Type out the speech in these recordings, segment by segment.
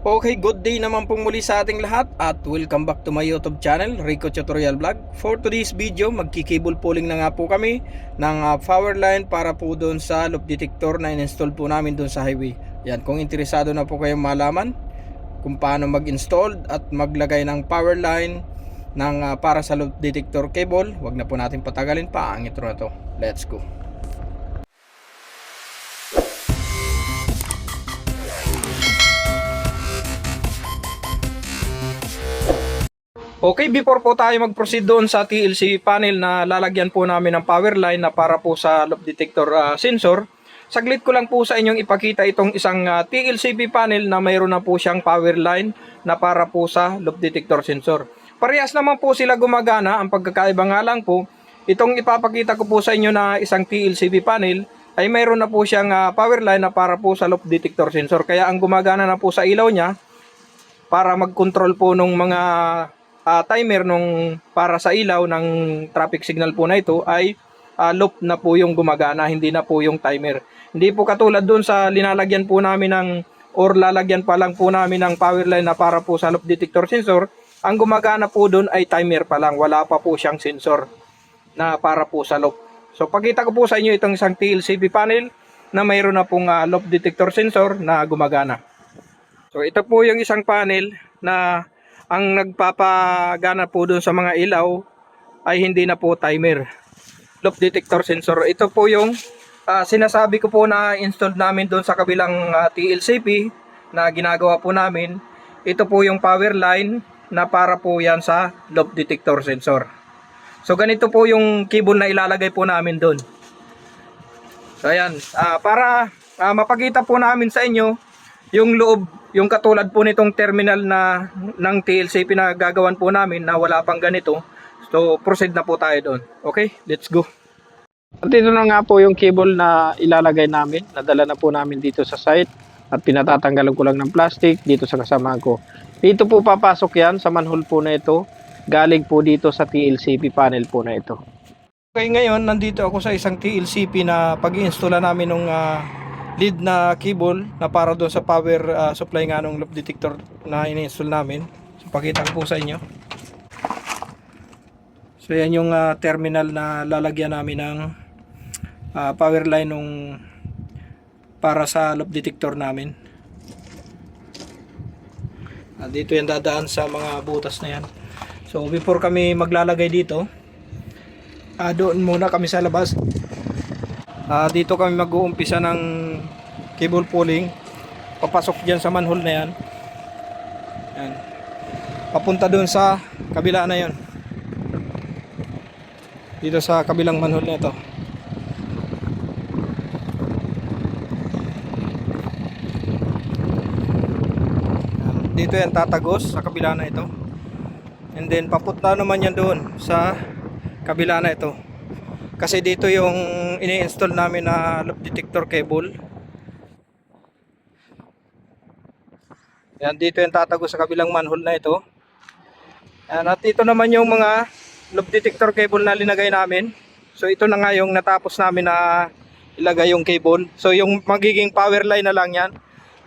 Okay, good day naman pong muli sa ating lahat at welcome back to my YouTube channel, Rico Tutorial Vlog. For today's video, magki-cable pulling na nga po kami ng power line para po doon sa loop detector na in-install po namin doon sa highway. Yan, kung interesado na po kayong malaman kung paano mag-install at maglagay ng power line ng para sa loop detector cable, wag na po natin patagalin pa, ang intro na to. Let's go. Okay, before po tayo mag-proceed doon sa TLC panel na lalagyan po namin ng power line na para po sa loop detector sensor, saglit ko lang po sa inyong ipakita itong isang TLCP panel na mayroon na po siyang power line na para po sa loop detector sensor. Parehas naman po sila gumagana, ang pagkakaiba nga lang po, itong ipapakita ko po sa inyo na isang TLCP panel ay mayroon na po siyang power line na para po sa loop detector sensor. Kaya ang gumagana na po sa ilaw niya para mag-control po ng mga timer nung para sa ilaw ng traffic signal po na ito ay loop na po yung gumagana, hindi na po yung timer. Hindi po katulad dun sa linalagyan po namin ng or lalagyan pa lang po namin ng power line na para po sa loop detector sensor. Ang gumagana po dun ay timer pa lang, wala pa po siyang sensor na para po sa loop. So pakita ko po sa inyo itong isang TLCP panel na mayroon na pong loop detector sensor na gumagana. So ito po yung isang panel na ang nagpapagana po doon sa mga ilaw ay hindi na po timer, loop detector sensor. Ito po yung sinasabi ko po na install namin doon sa kabilang TLCP na ginagawa po namin. Ito po yung power line na para po yan sa loop detector sensor. So ganito po yung cable na ilalagay po namin doon. So ayan, para mapakita po namin sa inyo yung loob, yung katulad po nitong terminal na ng TLCP na gagawan po namin na wala pang ganito. So proceed na po tayo doon. Okay, let's go. At ito na nga po yung cable na ilalagay namin. Nadala na po namin dito sa site at pinatatanggalan ko lang ng plastic dito sa kasama ko. Dito po papasok yan sa manhole po na ito. Galing po dito sa TLCP panel po na ito. Okay, ngayon nandito ako sa isang TLCP na pag-i-install namin ng lead na cable na para doon sa power supply nga ng loop detector na ini-install namin. So pakita ko po sa inyo. So yan yung terminal na lalagyan namin ng power line nung para sa loop detector namin. Dito yan dadaan sa mga butas na yan. So before kami maglalagay dito, doon muna kami sa labas. Dito kami mag-uumpisa ng cable pulling. Papasok dyan sa manhole na yan. Yan. Papunta doon sa kabila na yan. Dito sa kabilang manhole na ito. Dito yan tatagos sa kabila na ito. And then papunta naman yan doon sa kabila na ito. Kasi dito yung ini-install namin na loop detector cable. Yan, dito yung tatago sa kabilang manhole na ito. Yan, at ito naman yung mga loop detector cable na linagay namin. So ito na nga yung natapos namin na ilagay yung cable. So yung magiging power line na lang yan.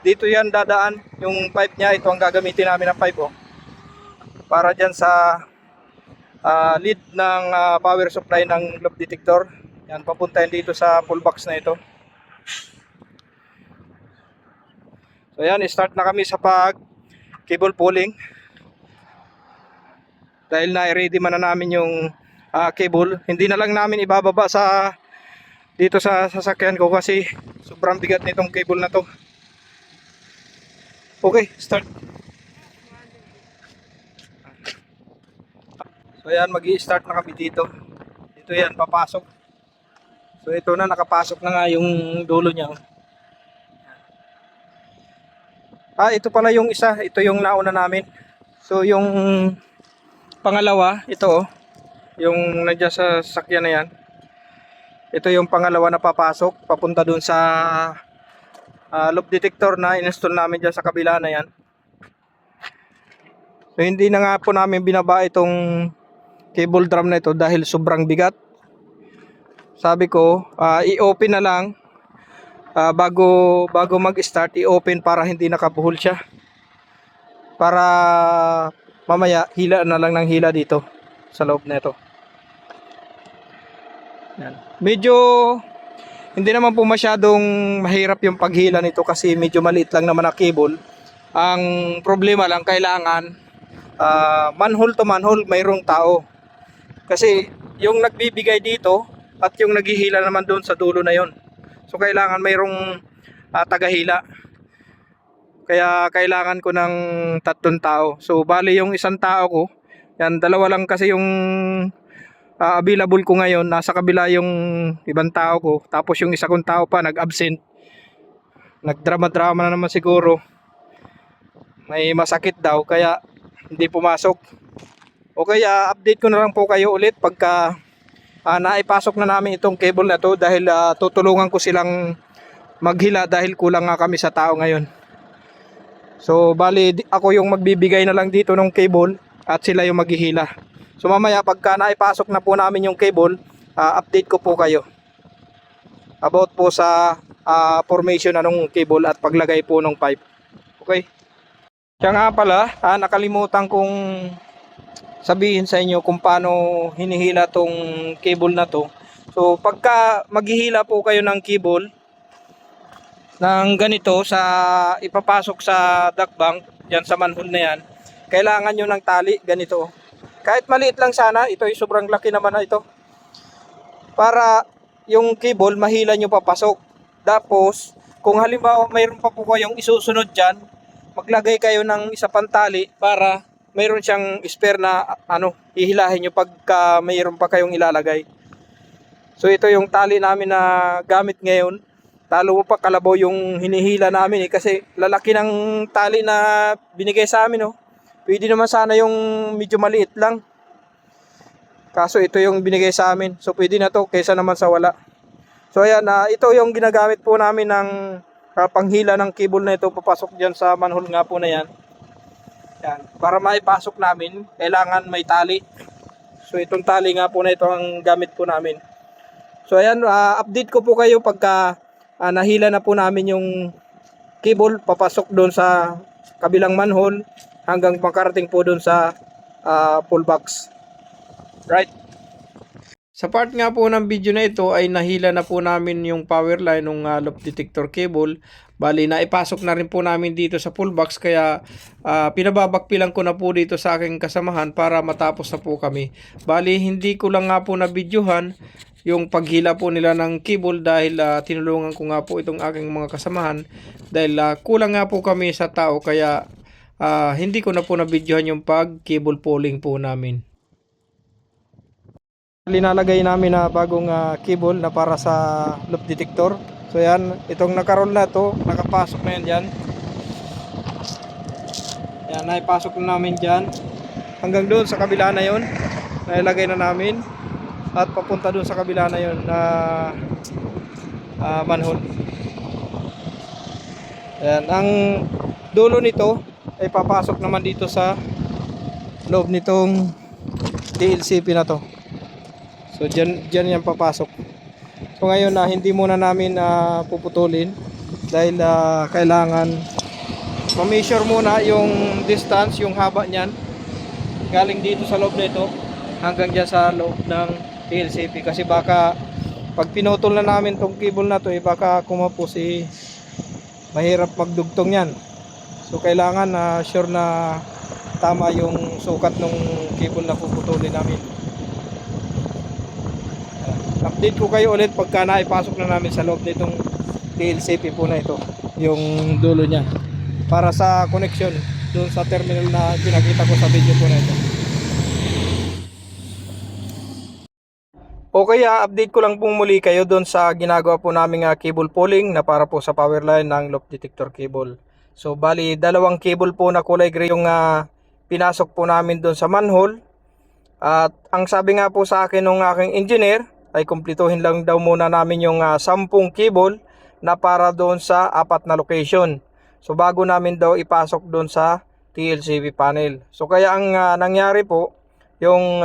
Dito yan dadaan yung pipe niya. Ito ang gagamitin namin na pipe, oh, para dyan sa lead ng power supply ng loop detector. Yan, papunta yan dito sa full box na ito. So yan, start na kami sa pag cable pulling. Dahil na-ready man na namin yung cable, hindi na lang namin ibababa sa dito sa sasakyan ko kasi sobrang bigat nitong cable na to. Okay, start. So yan, magi-start na kami dito. Dito yan, papasok. So ito na, nakapasok na nga yung dulo niya. Ito pala yung isa, ito yung nauna namin. So yung pangalawa, ito, yung nandiyan sa sasakyan na yan. Ito yung pangalawa na papasok, papunta dun sa loop detector na in-install namin dyan sa kabila na yan. So hindi na nga po namin binaba itong cable drum na ito dahil sobrang bigat. Sabi ko, i-open na lang bago mag-start, i-open para hindi nakabuhol siya. para mamaya hila na lang ng hila dito sa loob nito. Yan. Medyo hindi naman po masyadong mahirap yung paghila nito kasi medyo maliit lang naman na cable. Ang problema lang, kailangan manhole to manhole mayroong tao. Kasi yung nagbibigay dito at yung naghihila naman doon sa dulo na yon. So kailangan mayroong tagahila. Kaya kailangan ko ng 3 tao. So bali yung isang tao ko, yan, 2 lang kasi yung available ko ngayon. Nasa kabila yung ibang tao ko. Tapos yung isa kong tao pa nag-absent. Nagdrama-drama na naman siguro. May masakit daw kaya hindi pumasok. O kaya update ko na lang po kayo ulit pagka naipasok na namin itong cable na to, dahil tutulungan ko silang maghila dahil kulang nga kami sa tao ngayon. So bali ako yung magbibigay na lang dito ng cable at sila yung maghihila. So mamaya pagka naipasok na po namin yung cable, update ko po kayo about po sa formation na ng cable at paglagay po ng pipe. Okay? Kaya nga pala, nakalimutan kong sabihin sa inyo kung paano hinihila tong cable na to. So pagka maghihila po kayo ng cable ng ganito sa ipapasok sa duct bank, yan sa manhole na yan, kailangan nyo ng tali ganito. Kahit maliit lang sana, ito ay sobrang laki naman na ito. Para yung cable mahila nyo papasok. Tapos kung halimbawa mayroon pa po kayong isusunod dyan, maglagay kayo ng isa pang tali para mayroon siyang spare na hihilahin nyo pagka mayroon pa kayong ilalagay. So ito yung tali namin na gamit ngayon. Talo mo pa kalabaw yung hinihila namin kasi lalaki ng tali na binigay sa amin. Pwede naman sana yung medyo maliit lang. Kaso ito yung binigay sa amin. So pwede na to kaysa naman sa wala. So ayan, ito yung ginagamit po namin ng panghila ng cable na ito papasok dyan sa manhole nga po na yan. Yan. Para maipasok namin, kailangan may tali. So itong tali nga po na ito ang gamit po namin. So ayan, update ko po kayo pagka nahila na po namin yung cable papasok doon sa kabilang manhole hanggang makarating po doon sa full box. Right? Sa part nga po ng video na ito ay nahila na po namin yung power line ng loop detector cable. Bali na ipasok na rin po namin dito sa full box, kaya pinababakpilan ko na po dito sa aking kasamahan para matapos na po kami. Bali hindi ko lang nga po na videohan yung paghila po nila ng cable dahil tinulungan ko nga po itong aking mga kasamahan dahil kulang nga po kami sa tao, kaya hindi ko na po na videohan yung pag cable pulling po namin. Linalagay namin na bagong cable na para sa loop detector. So yan, itong nakaroll na to, nakapasok na yan dyan. Yan, naipasok na namin dyan hanggang doon sa kabila na yon, nailagay na namin at papunta doon sa kabila na yon na manhole. Yan, ang dulo nito ay papasok naman dito sa loob nitong TLCP na to. So dyan yan papasok. So ngayon hindi muna namin puputulin dahil kailangan ma-measure muna yung distance, yung haba niyan galing dito sa loob nito hanggang dyan sa loob ng PLCP, kasi baka pag pinutol na namin tong cable na to baka kumapos mahirap magdugtong yan. So kailangan sure na tama yung sukat ng cable na puputulin namin. Update ko kayo ulit pagka naipasok na namin sa loob nitong TLCP po na ito, yung dulo niya para sa connection doon sa terminal na pinakita ko sa video po na ito. Okay, update ko lang pong muli kayo doon sa ginagawa po naming cable pulling na para po sa power line ng loop detector cable. So bali 2 cable po na kulay gray yung pinasok po namin doon sa manhole. At ang sabi nga po sa akin ng aking engineer ay kumpletuhin lang daw muna namin yung 10 cable na para doon sa 4 na location. So bago namin daw ipasok doon sa TLCP panel. So kaya ang nangyari po, yung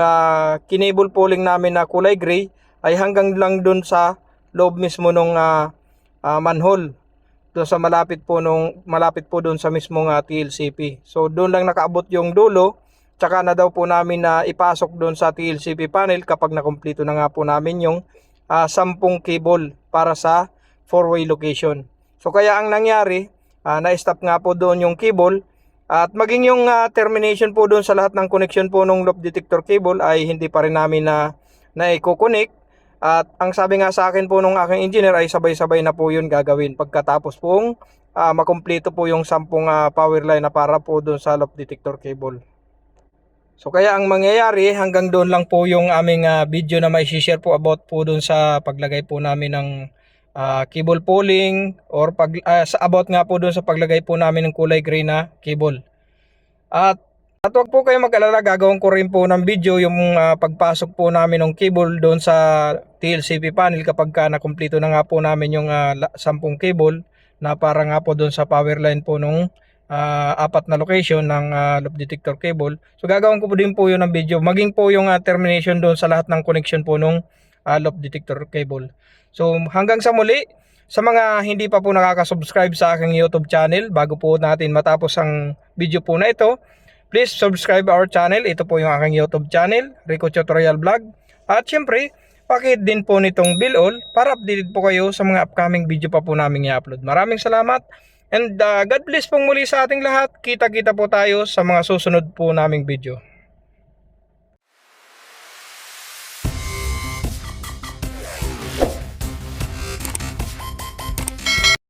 kinable pulling namin na kulay gray ay hanggang lang doon sa loob mismo ng manhole. doon sa malapit po doon sa mismong TLCP. So doon lang nakaabot yung dulo, tsaka na daw po namin na ipasok doon sa TLCP panel kapag nakumpleto na nga po namin yung 10 cable para sa 4-way location. So kaya ang nangyari, na-stop nga po doon yung cable, at maging yung termination po doon sa lahat ng connection po ng loop detector cable ay hindi pa rin namin na i-connect. At ang sabi nga sa akin po nung aking engineer ay sabay-sabay na po yun gagawin pagkatapos pong makumpleto po yung 10 power line na para po doon sa loop detector cable. So kaya ang mangyayari, hanggang doon lang po yung aming video na may share po about po doon sa paglagay po namin ng cable pulling, or about nga po doon sa paglagay po namin ng kulay gray na cable. At huwag po kayo mag-alala, gagawin ko rin po ng video yung pagpasok po namin ng cable doon sa TLCP panel kapag nakumpleto na nga po namin yung 10 cable na para nga po doon sa power line po nung 4 na location ng loop detector cable. So gagawin ko po din po yun ng video, maging po yung termination doon sa lahat ng connection po nung loop detector cable. So hanggang sa muli, sa mga hindi pa po nakaka-subscribe sa aking YouTube channel, bago po natin matapos ang video po na ito, please subscribe our channel. Ito po yung aking YouTube channel, Rico Tutorial Vlog. At syempre, pakihit din po nitong bell all para updated po kayo sa mga upcoming video pa po namin i-upload. Maraming salamat, and God bless pong muli sa ating lahat. Kita-kita po tayo sa mga susunod po naming video.